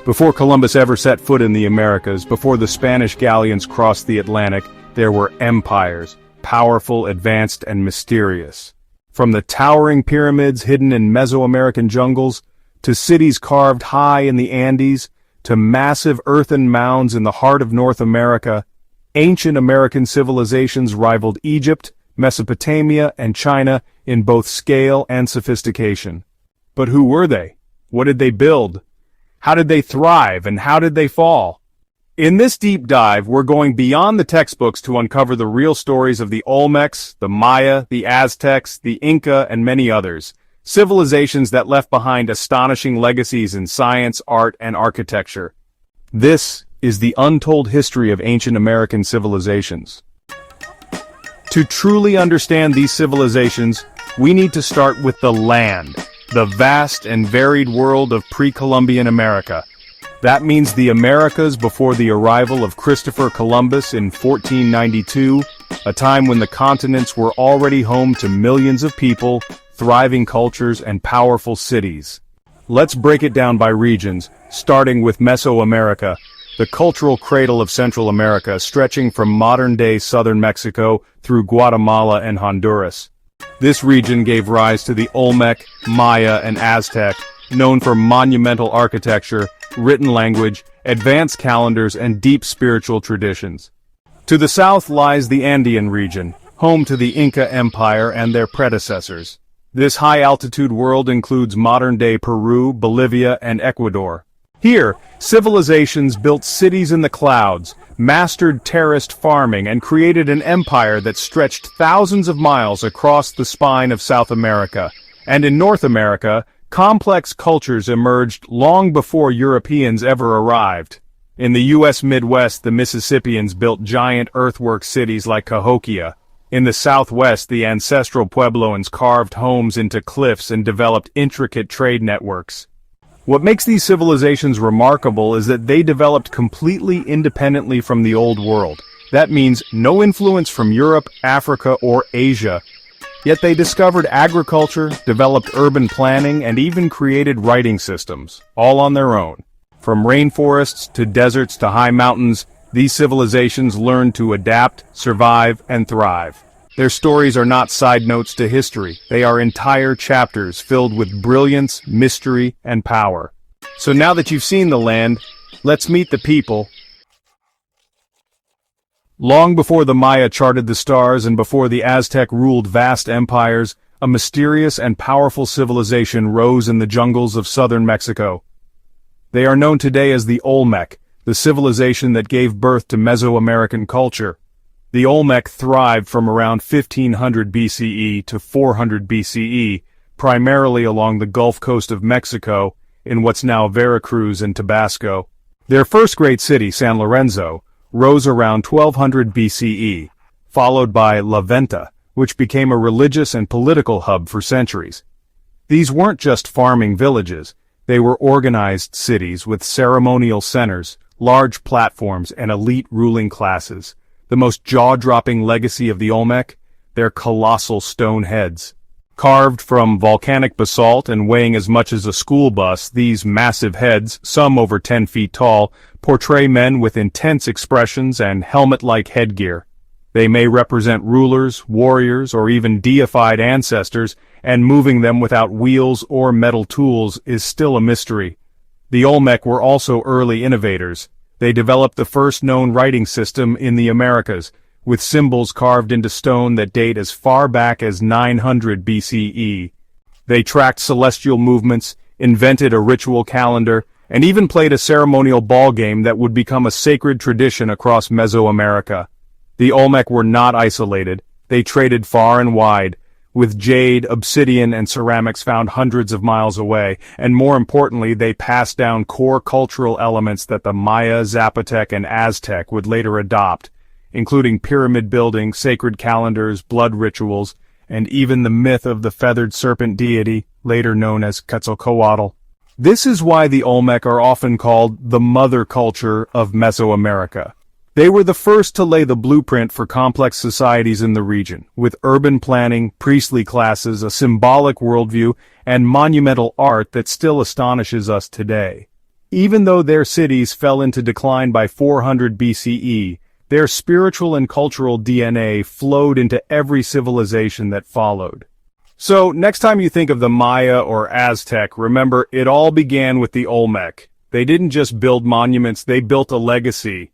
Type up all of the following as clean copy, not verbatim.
Before Columbus ever set foot in the Americas, before the Spanish galleons crossed the Atlantic, there were empires, powerful, advanced, and mysterious. From the towering pyramids hidden in Mesoamerican jungles, to cities carved high in the Andes, to massive earthen mounds in the heart of North America, ancient American civilizations rivaled Egypt, Mesopotamia, and China in both scale and sophistication. But who were they? What did they build? How did they thrive, and how did they fall? In this deep dive, we're going beyond the textbooks to uncover the real stories of the Olmecs, the Maya, the Aztecs, the Inca, and many others. Civilizations that left behind astonishing legacies in science, art, and architecture. This is the untold history of ancient American civilizations. To truly understand these civilizations, we need to start with the land, the vast and varied world of pre-Columbian America. That means the Americas before the arrival of Christopher Columbus in 1492, a time when the continents were already home to millions of people, thriving cultures, and powerful cities. Let's break it down by regions, starting with Mesoamerica, the cultural cradle of Central America, stretching from modern-day southern Mexico through Guatemala and Honduras. This region gave rise to the Olmec, Maya, and Aztec, known for monumental architecture, written language, advanced calendars, and deep spiritual traditions. To the south lies the Andean region, home to the Inca Empire and their predecessors. This high-altitude world includes modern-day Peru, Bolivia, and Ecuador. Here, civilizations built cities in the clouds, mastered terraced farming, and created an empire that stretched thousands of miles across the spine of South America. And in North America, complex cultures emerged long before Europeans ever arrived. In the U.S. Midwest, the Mississippians built giant earthwork cities like Cahokia. In the Southwest, the Ancestral Puebloans carved homes into cliffs and developed intricate trade networks. What makes these civilizations remarkable is that they developed completely independently from the Old World. That means no influence from Europe, Africa, or Asia. Yet they discovered agriculture, developed urban planning, and even created writing systems, all on their own. From rainforests to deserts to high mountains, these civilizations learned to adapt, survive, and thrive. Their stories are not side notes to history. They are entire chapters filled with brilliance, mystery, and power. So now that you've seen the land, let's meet the people. Long before the Maya charted the stars and before the Aztec ruled vast empires, a mysterious and powerful civilization rose in the jungles of southern Mexico. They are known today as the Olmec, the civilization that gave birth to Mesoamerican culture. The Olmec thrived from around 1500 BCE to 400 BCE, primarily along the Gulf Coast of Mexico, in what's now Veracruz and Tabasco. Their first great city, San Lorenzo, rose around 1200 BCE, followed by La Venta, which became a religious and political hub for centuries. These weren't just farming villages, they were organized cities with ceremonial centers, large platforms, and elite ruling classes. The most jaw-dropping legacy of the Olmec? Their colossal stone heads. Carved from volcanic basalt and weighing as much as a school bus, these massive heads, some over 10 feet tall, portray men with intense expressions and helmet-like headgear. They may represent rulers, warriors, or even deified ancestors, and moving them without wheels or metal tools is still a mystery. The Olmec were also early innovators. They developed the first known writing system in the Americas, with symbols carved into stone that date as far back as 900 BCE. They tracked celestial movements, invented a ritual calendar, and even played a ceremonial ball game that would become a sacred tradition across Mesoamerica. The Olmec were not isolated. They traded far and wide, with jade, obsidian, and ceramics found hundreds of miles away, and more importantly, they passed down core cultural elements that the Maya, Zapotec, and Aztec would later adopt, including pyramid building, sacred calendars, blood rituals, and even the myth of the feathered serpent deity, later known as Quetzalcoatl. This is why the Olmec are often called the mother culture of Mesoamerica. They were the first to lay the blueprint for complex societies in the region, with urban planning, priestly classes, a symbolic worldview, and monumental art that still astonishes us today. Even though their cities fell into decline by 400 BCE, their spiritual and cultural DNA flowed into every civilization that followed. So, next time you think of the Maya or Aztec, remember it all began with the Olmec. They didn't just build monuments, they built a legacy.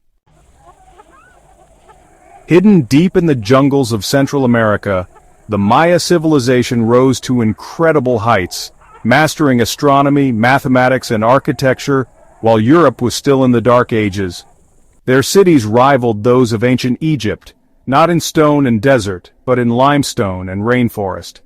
Hidden deep in the jungles of Central America, the Maya civilization rose to incredible heights, mastering astronomy, mathematics, and architecture, while Europe was still in the Dark Ages. Their cities rivaled those of ancient Egypt, not in stone and desert, but in limestone and rainforest.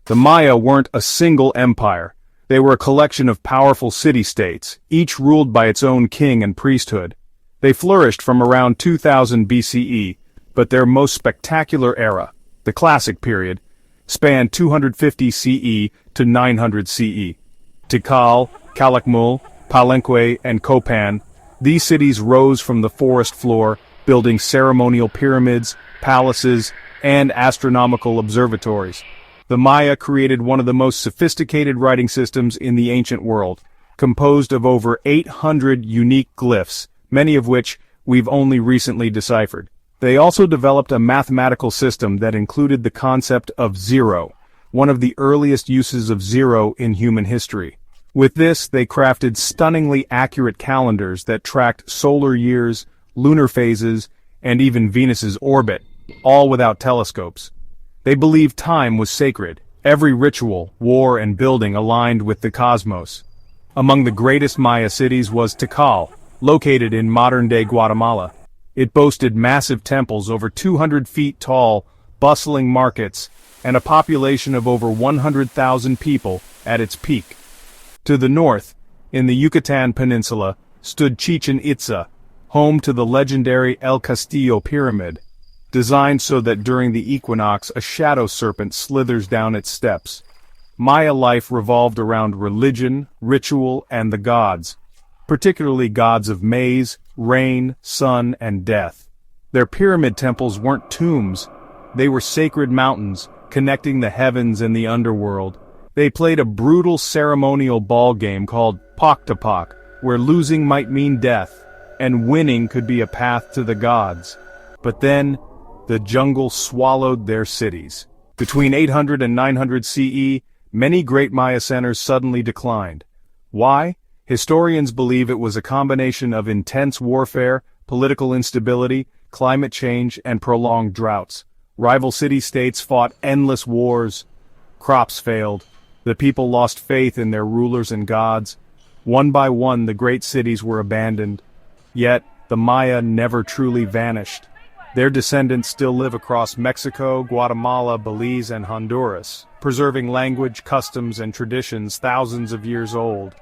The Maya weren't a single empire. They were a collection of powerful city-states, each ruled by its own king and priesthood. They flourished from around 2000 BCE, but their most spectacular era, the Classic period, spanned 250 CE to 900 CE. Tikal, Calakmul, Palenque, and Copan, these cities rose from the forest floor, building ceremonial pyramids, palaces, and astronomical observatories. The Maya created one of the most sophisticated writing systems in the ancient world, composed of over 800 unique glyphs, many of which we've only recently deciphered. They also developed a mathematical system that included the concept of zero, one of the earliest uses of zero in human history. With this, they crafted stunningly accurate calendars that tracked solar years, lunar phases, and even Venus's orbit, all without telescopes. They believed time was sacred. Every ritual, war, and building aligned with the cosmos. Among the greatest Maya cities was Tikal, located in modern-day Guatemala. It boasted massive temples over 200 feet tall, bustling markets, and a population of over 100,000 people at its peak. To the north, in the Yucatan Peninsula, stood Chichen Itza, home to the legendary El Castillo Pyramid, designed so that during the equinox a shadow serpent slithers down its steps. Maya life revolved around religion, ritual, and the gods, particularly gods of maize, rain, sun, and death. Their pyramid temples weren't tombs. They were sacred mountains, connecting the heavens and the underworld. They played a brutal ceremonial ball game called Poctapoc, where losing might mean death, and winning could be a path to the gods. But then, the jungle swallowed their cities. Between 800 and 900 CE, many great Maya centers suddenly declined. Why? Historians believe it was a combination of intense warfare, political instability, climate change, and prolonged droughts. Rival city-states fought endless wars. Crops failed. The people lost faith in their rulers and gods. One by one, the great cities were abandoned. Yet, the Maya never truly vanished. Their descendants still live across Mexico, Guatemala, Belize, and Honduras, preserving language, customs, and traditions thousands of years old.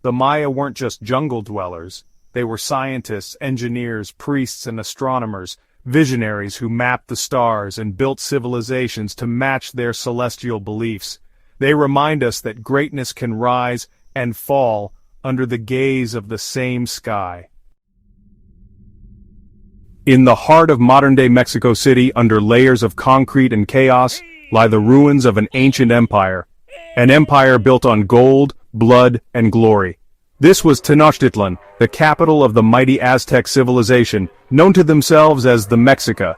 The Maya weren't just jungle dwellers. They were scientists, engineers, priests, and astronomers, visionaries who mapped the stars and built civilizations to match their celestial beliefs. They remind us that greatness can rise and fall under the gaze of the same sky. In the heart of modern-day Mexico City, under layers of concrete and chaos, lie the ruins of an ancient empire. An empire built on gold, blood, and glory. This was Tenochtitlan, the capital of the mighty Aztec civilization, known to themselves as the Mexica.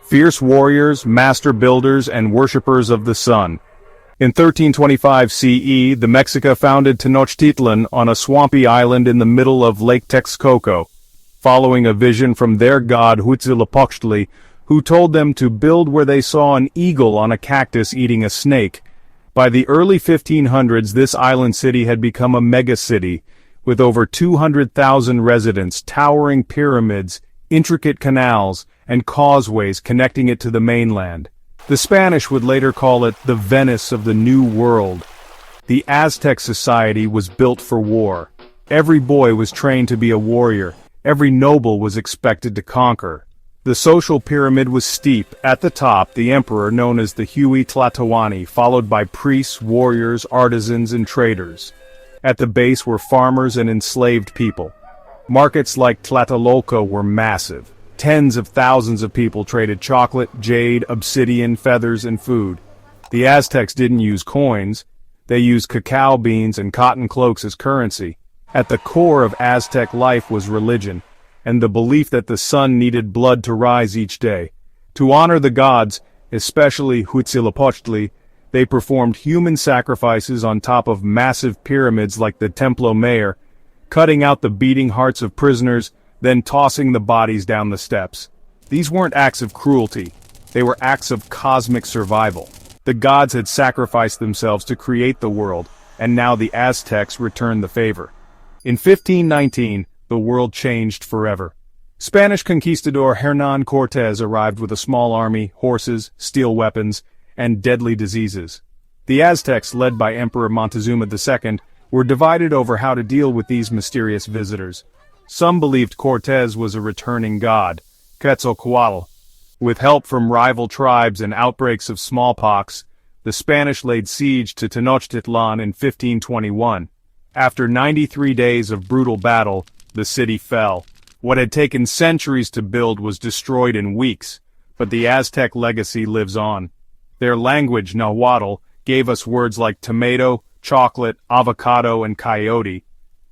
Fierce warriors, master builders, and worshippers of the sun. In 1325 CE, the Mexica founded Tenochtitlan on a swampy island in the middle of Lake Texcoco, following a vision from their god Huitzilopochtli, who told them to build where they saw an eagle on a cactus eating a snake. By the early 1500s, this island city had become a megacity, with over 200,000 residents, towering pyramids, intricate canals, and causeways connecting it to the mainland. The Spanish would later call it the Venice of the New World. The Aztec society was built for war. Every boy was trained to be a warrior. Every noble was expected to conquer. The social pyramid was steep. At the top, the emperor, known as the Huitlatawani, followed by priests, warriors, artisans, and traders. At the base were farmers and enslaved people. Markets like Tlatelolco were massive. Tens of thousands of people traded chocolate, jade, obsidian, feathers, and food. The Aztecs didn't use coins. They used cacao beans and cotton cloaks as currency. At the core of Aztec life was religion, and the belief that the sun needed blood to rise each day. To honor the gods, especially Huitzilopochtli, they performed human sacrifices on top of massive pyramids like the Templo Mayor, cutting out the beating hearts of prisoners, then tossing the bodies down the steps. These weren't acts of cruelty, they were acts of cosmic survival. The gods had sacrificed themselves to create the world, and now the Aztecs returned the favor. In 1519, the world changed forever. Spanish conquistador Hernán Cortés arrived with a small army, horses, steel weapons, and deadly diseases. The Aztecs, led by Emperor Montezuma II, were divided over how to deal with these mysterious visitors. Some believed Cortés was a returning god, Quetzalcoatl. With help from rival tribes and outbreaks of smallpox, the Spanish laid siege to Tenochtitlan in 1521. After 93 days of brutal battle, the city fell. What had taken centuries to build was destroyed in weeks, but the Aztec legacy lives on. Their language, Nahuatl, gave us words like tomato, chocolate, avocado, and coyote.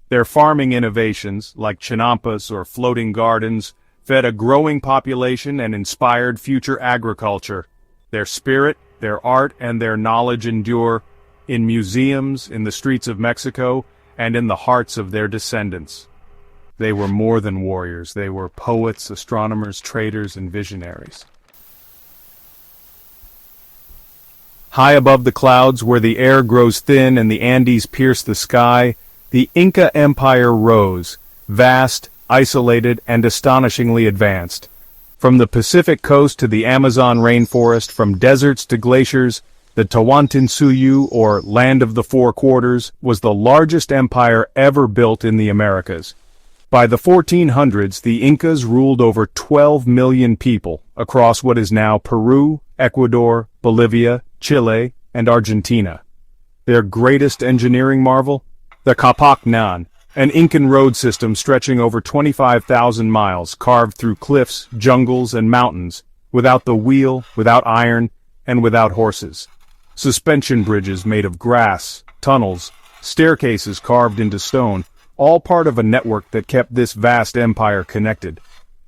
Their farming innovations, like chinampas or floating gardens, fed a growing population and inspired future agriculture. Their spirit, their art, and their knowledge endure in museums, in the streets of Mexico, and in the hearts of their descendants. They were more than warriors. They were poets, astronomers, traders, and visionaries. High above the clouds, where the air grows thin and the Andes pierce the sky, the Inca Empire rose, vast, isolated, and astonishingly advanced. From the Pacific coast to the Amazon rainforest, from deserts to glaciers, the Tawantinsuyu, or Land of the Four Quarters, was the largest empire ever built in the Americas. By the 1400s, the Incas ruled over 12 million people across what is now Peru, Ecuador, Bolivia, Chile, and Argentina. Their greatest engineering marvel? The Capacnan, an Incan road system stretching over 25,000 miles, carved through cliffs, jungles, and mountains, without the wheel, without iron, and without horses. Suspension bridges made of grass, tunnels, staircases carved into stone, all part of a network that kept this vast empire connected.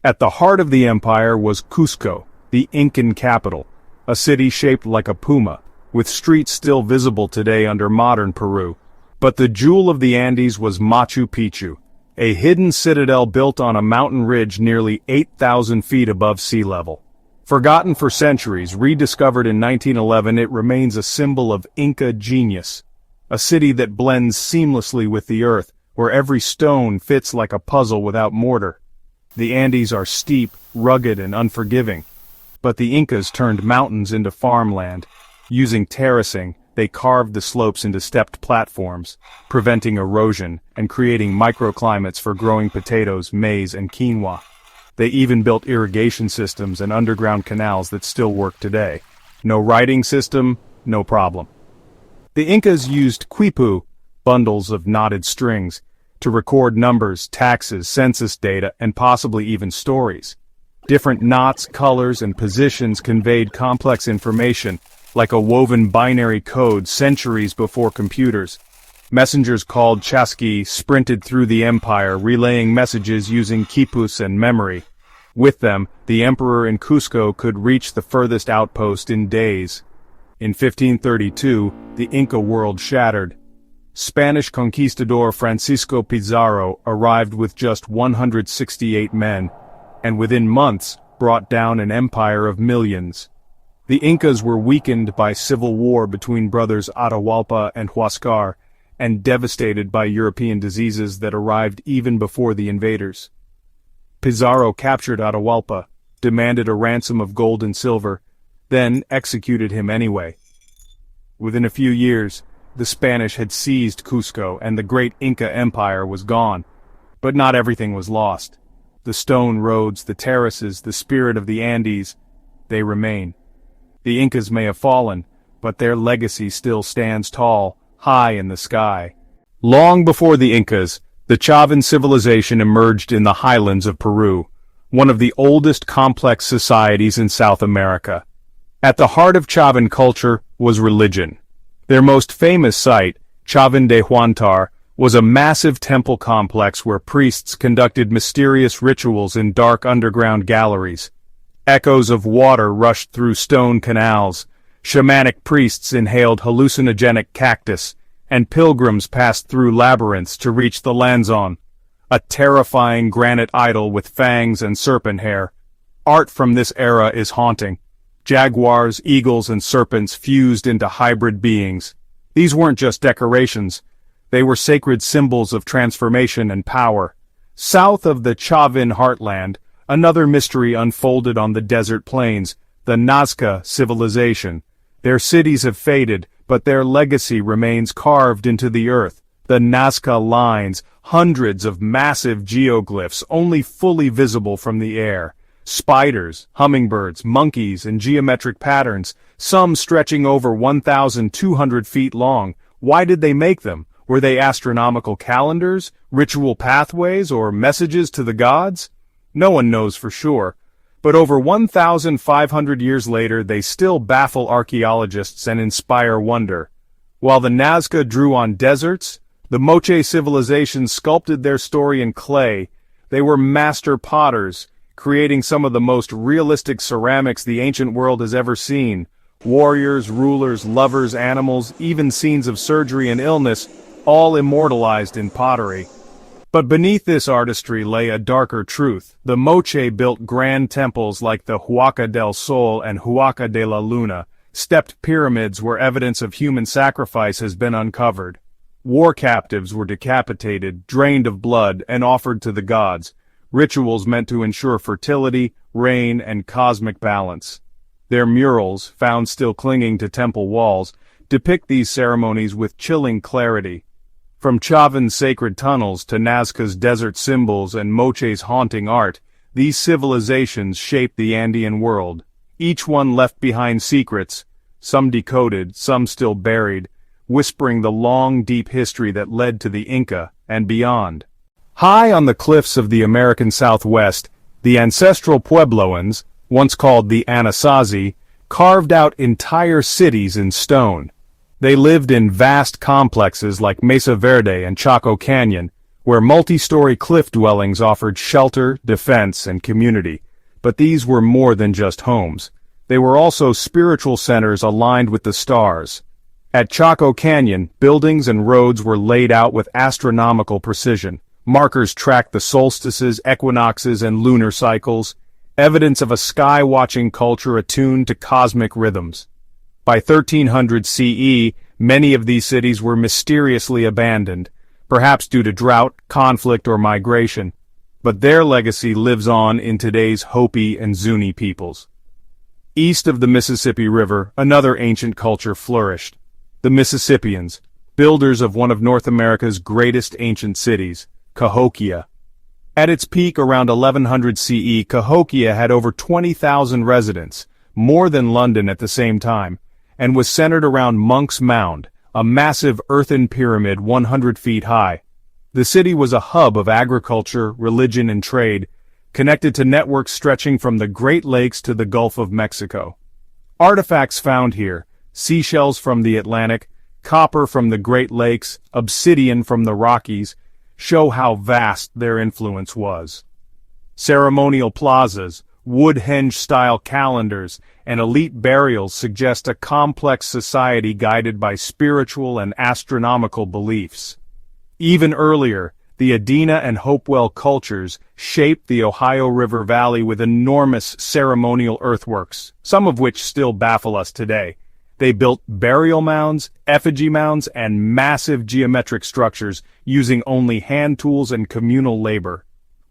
At the heart of the empire was Cusco, the Incan capital, a city shaped like a puma, with streets still visible today under modern Peru. But the jewel of the Andes was Machu Picchu, a hidden citadel built on a mountain ridge nearly 8,000 feet above sea level. Forgotten for centuries, rediscovered in 1911, it remains a symbol of Inca genius. A city that blends seamlessly with the earth, where every stone fits like a puzzle without mortar. The Andes are steep, rugged, and unforgiving. But the Incas turned mountains into farmland. Using terracing, they carved the slopes into stepped platforms, preventing erosion and creating microclimates for growing potatoes, maize, and quinoa. They even built irrigation systems and underground canals that still work today. No writing system, no problem. The Incas used quipu, bundles of knotted strings, to record numbers, taxes, census data, and possibly even stories. Different knots, colors, and positions conveyed complex information, like a woven binary code centuries before computers. Messengers called chasqui sprinted through the empire, relaying messages using quipus and memory. With them, the emperor in Cusco could reach the furthest outpost in days. In 1532, the Inca world shattered. Spanish conquistador Francisco Pizarro arrived with just 168 men, and within months brought down an empire of millions. The Incas were weakened by civil war between brothers Atahualpa and Huáscar, and devastated by European diseases that arrived even before the invaders. Pizarro captured Atahualpa, demanded a ransom of gold and silver, then executed him anyway. Within a few years, the Spanish had seized Cusco and the great Inca Empire was gone. But not everything was lost. The stone roads, the terraces, the spirit of the Andes, they remain. The Incas may have fallen, but their legacy still stands tall, high in the sky. Long before the Incas, the Chavan civilization emerged in the highlands of Peru, one of the oldest complex societies in South America. At the heart of Chavan culture was religion. Their most famous site, Chavan de Huantar, was a massive temple complex where priests conducted mysterious rituals in dark underground galleries. Echoes of water rushed through stone canals, shamanic priests inhaled hallucinogenic cactus, and pilgrims passed through labyrinths to reach the Lanzon, a terrifying granite idol with fangs and serpent hair. Art from this era is haunting. Jaguars, eagles, and serpents fused into hybrid beings. These weren't just decorations. They were sacred symbols of transformation and power. South of the Chavin heartland, another mystery unfolded on the desert plains, the Nazca civilization. Their cities have faded, but their legacy remains carved into the earth. The Nazca Lines, hundreds of massive geoglyphs only fully visible from the air. Spiders, hummingbirds, monkeys, and geometric patterns, some stretching over 1,200 feet long. Why did they make them? Were they astronomical calendars, ritual pathways, or messages to the gods? No one knows for sure. But over 1,500 years later, they still baffle archaeologists and inspire wonder. While the Nazca drew on deserts, the Moche civilization sculpted their story in clay. They were master potters, creating some of the most realistic ceramics the ancient world has ever seen. Warriors, rulers, lovers, animals, even scenes of surgery and illness, all immortalized in pottery. But beneath this artistry lay a darker truth. The Moche built grand temples like the Huaca del Sol and Huaca de la Luna, stepped pyramids where evidence of human sacrifice has been uncovered. War captives were decapitated, drained of blood, and offered to the gods, rituals meant to ensure fertility, rain, and cosmic balance. Their murals, found still clinging to temple walls, depict these ceremonies with chilling clarity. From Chavin's sacred tunnels to Nazca's desert symbols and Moche's haunting art, these civilizations shaped the Andean world. Each one left behind secrets, some decoded, some still buried, whispering the long, deep history that led to the Inca and beyond. High on the cliffs of the American Southwest, the Ancestral Puebloans, once called the Anasazi, carved out entire cities in stone. They lived in vast complexes like Mesa Verde and Chaco Canyon, where multi-story cliff dwellings offered shelter, defense, and community. But these were more than just homes. They were also spiritual centers aligned with the stars. At Chaco Canyon, buildings and roads were laid out with astronomical precision. Markers tracked the solstices, equinoxes, and lunar cycles, evidence of a sky-watching culture attuned to cosmic rhythms. By 1300 CE, many of these cities were mysteriously abandoned, perhaps due to drought, conflict, or migration. But their legacy lives on in today's Hopi and Zuni peoples. East of the Mississippi River, another ancient culture flourished. The Mississippians, builders of one of North America's greatest ancient cities, Cahokia. At its peak around 1100 CE, Cahokia had over 20,000 residents, more than London at the same time, and was centered around Monk's Mound, a massive earthen pyramid 100 feet high. The city was a hub of agriculture, religion, and trade, connected to networks stretching from the Great Lakes to the Gulf of Mexico. Artifacts found here, seashells from the Atlantic, copper from the Great Lakes, obsidian from the Rockies, show how vast their influence was. Ceremonial plazas, Woodhenge-style calendars, and elite burials suggest a complex society guided by spiritual and astronomical beliefs. Even earlier, the Adena and Hopewell cultures shaped the Ohio River Valley with enormous ceremonial earthworks, some of which still baffle us today. They built burial mounds, effigy mounds, and massive geometric structures using only hand tools and communal labor.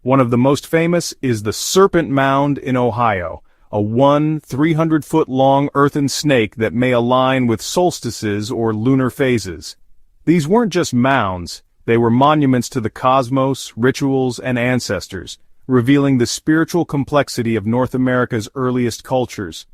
One of the most famous is the Serpent Mound in Ohio, a 300-foot-long earthen snake that may align with solstices or lunar phases. These weren't just mounds, they were monuments to the cosmos, rituals, and ancestors, revealing the spiritual complexity of North America's earliest cultures.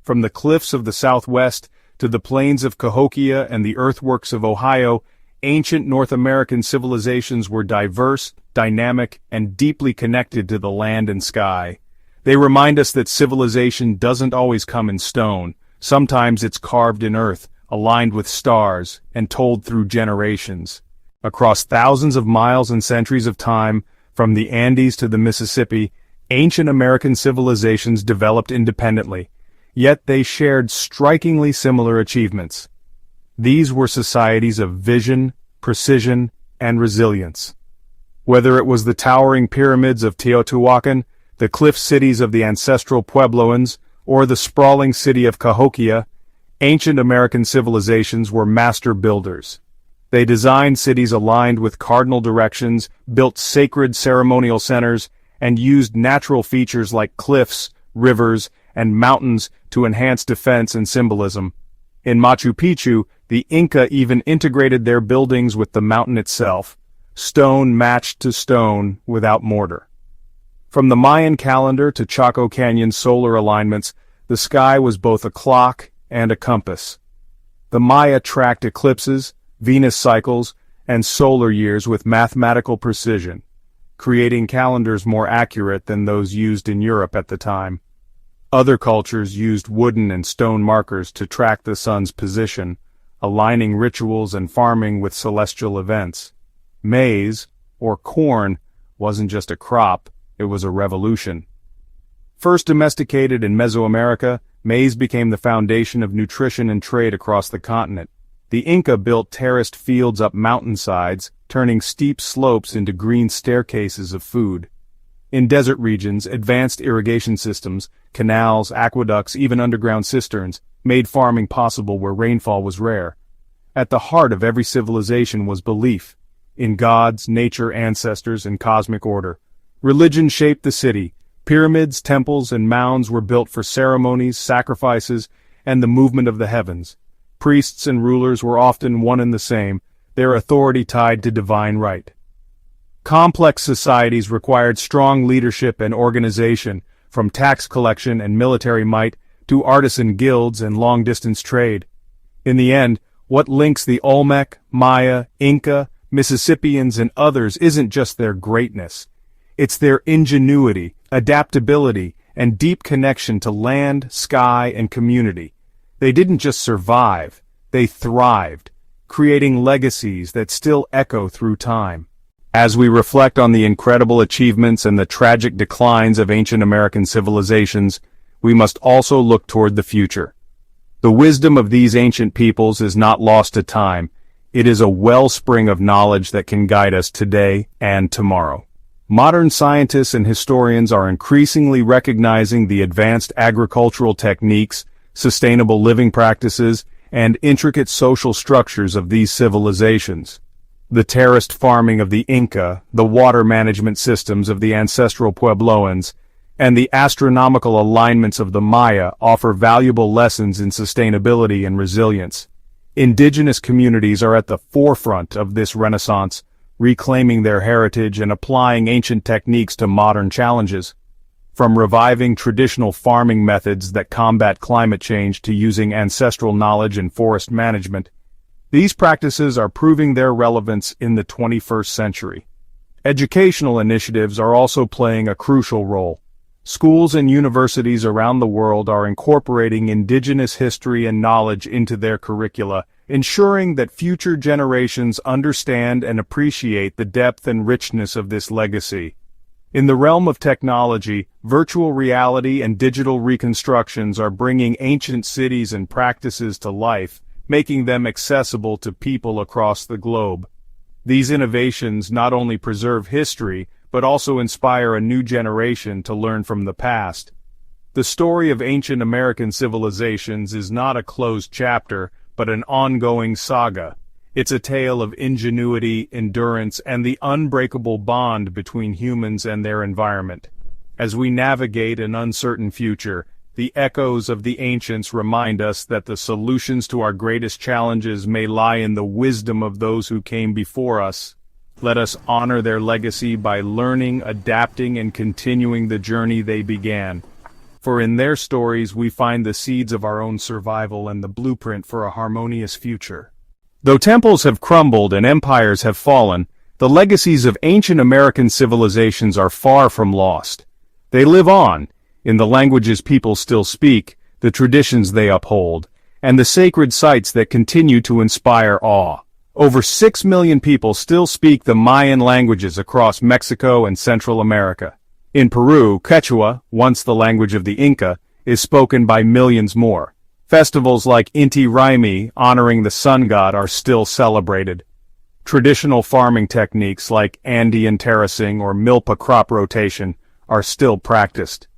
From the cliffs of the Southwest to the plains of Cahokia and the earthworks of Ohio, ancient North American civilizations were diverse, dynamic, and deeply connected to the land and sky. They remind us that civilization doesn't always come in stone. Sometimes it's carved in earth, aligned with stars, and told through generations. Across thousands of miles and centuries of time, from the Andes to the Mississippi, ancient American civilizations developed independently, yet they shared strikingly similar achievements. These were societies of vision, precision, and resilience. Whether it was the towering pyramids of Teotihuacan, the cliff cities of the Ancestral Puebloans, or the sprawling city of Cahokia, ancient American civilizations were master builders. They designed cities aligned with cardinal directions, built sacred ceremonial centers, and used natural features like cliffs, rivers, and mountains to enhance defense and symbolism. In Machu Picchu, the Inca even integrated their buildings with the mountain itself, stone matched to stone without mortar. From the Mayan calendar to Chaco Canyon's solar alignments, the sky was both a clock and a compass. The Maya tracked eclipses, Venus cycles, and solar years with mathematical precision, creating calendars more accurate than those used in Europe at the time. Other cultures used wooden and stone markers to track the sun's position, aligning rituals and farming with celestial events. Maize, or corn, wasn't just a crop, it was a revolution. First domesticated in Mesoamerica, maize became the foundation of nutrition and trade across the continent. The Inca built terraced fields up mountainsides, turning steep slopes into green staircases of food. In desert regions, advanced irrigation systems, canals, aqueducts, even underground cisterns, made farming possible where rainfall was rare. At the heart of every civilization was belief in gods, nature, ancestors, and cosmic order. Religion shaped the city. Pyramids, temples, and mounds were built for ceremonies, sacrifices, and the movement of the heavens. Priests and rulers were often one and the same, their authority tied to divine right. Complex societies required strong leadership and organization, from tax collection and military might to artisan guilds and long-distance trade. In the end, what links the Olmec, Maya, Inca, Mississippians, and others isn't just their greatness. It's their ingenuity, adaptability, and deep connection to land, sky, and community. They didn't just survive, they thrived, creating legacies that still echo through time. As we reflect on the incredible achievements and the tragic declines of ancient American civilizations, we must also look toward the future. The wisdom of these ancient peoples is not lost to time. It is a wellspring of knowledge that can guide us today and tomorrow. Modern scientists and historians are increasingly recognizing the advanced agricultural techniques, sustainable living practices, and intricate social structures of these civilizations. The terraced farming of the Inca, the water management systems of the Ancestral Puebloans, and the astronomical alignments of the Maya offer valuable lessons in sustainability and resilience. Indigenous communities are at the forefront of this renaissance, reclaiming their heritage and applying ancient techniques to modern challenges. From reviving traditional farming methods that combat climate change to using ancestral knowledge in forest management, these practices are proving their relevance in the 21st century. Educational initiatives are also playing a crucial role. Schools and universities around the world are incorporating indigenous history and knowledge into their curricula, ensuring that future generations understand and appreciate the depth and richness of this legacy. In the realm of technology, virtual reality and digital reconstructions are bringing ancient cities and practices to life, making them accessible to people across the globe. These innovations not only preserve history, but also inspire a new generation to learn from the past. The story of ancient American civilizations is not a closed chapter, but an ongoing saga. It's a tale of ingenuity, endurance, and the unbreakable bond between humans and their environment. As we navigate an uncertain future, the echoes of the ancients remind us that the solutions to our greatest challenges may lie in the wisdom of those who came before us. Let us honor their legacy by learning, adapting, and continuing the journey they began. For in their stories we find the seeds of our own survival and the blueprint for a harmonious future. Though temples have crumbled and empires have fallen, the legacies of ancient American civilizations are far from lost. They live on, in the languages people still speak, the traditions they uphold, and the sacred sites that continue to inspire awe. Over 6 million people still speak the Mayan languages across Mexico and Central America. In Peru, Quechua, once the language of the Inca, is spoken by millions more. Festivals like Inti Raymi, honoring the sun god, are still celebrated. Traditional farming techniques like Andean terracing or milpa crop rotation are still practiced.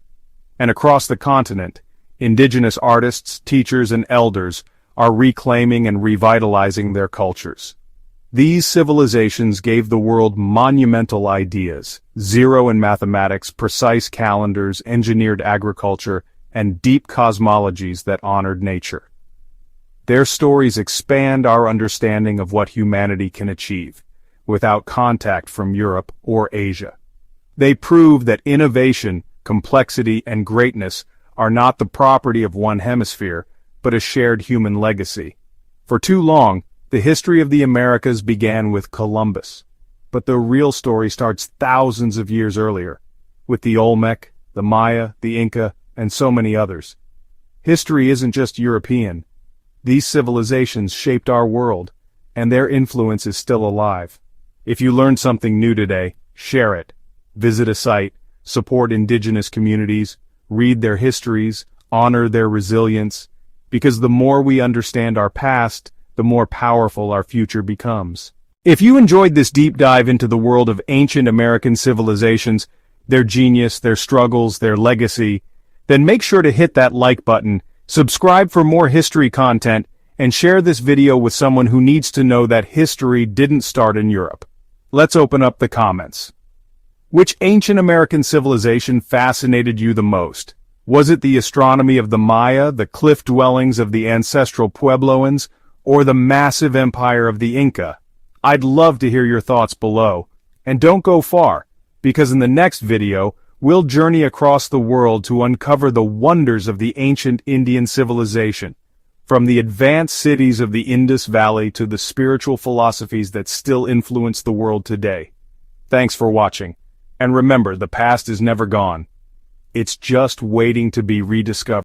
And across the continent, indigenous artists, teachers, and elders are reclaiming and revitalizing their cultures. These civilizations gave the world monumental ideas: zero in mathematics, precise calendars, engineered agriculture, and deep cosmologies that honored nature. Their stories expand our understanding of what humanity can achieve, without contact from Europe or Asia. They prove that innovation, complexity, and greatness are not the property of one hemisphere, but a shared human legacy. For too long, the history of the Americas began with Columbus. But the real story starts thousands of years earlier, with the Olmec, the Maya, the Inca, and so many others. History isn't just European. These civilizations shaped our world, and their influence is still alive. If you learned something new today, share it. Visit a site, support indigenous communities, read their histories, honor their resilience, because the more we understand our past, the more powerful our future becomes. If you enjoyed this deep dive into the world of ancient American civilizations, their genius, their struggles, their legacy, then make sure to hit that like button, subscribe for more history content, and share this video with someone who needs to know that history didn't start in Europe. Let's open up the comments. Which ancient American civilization fascinated you the most? Was it the astronomy of the Maya, the cliff dwellings of the Ancestral Puebloans, or the massive empire of the Inca? I'd love to hear your thoughts below. And don't go far, because in the next video, we'll journey across the world to uncover the wonders of the ancient Indian civilization, from the advanced cities of the Indus Valley to the spiritual philosophies that still influence the world today. Thanks for watching. And remember, the past is never gone. It's just waiting to be rediscovered.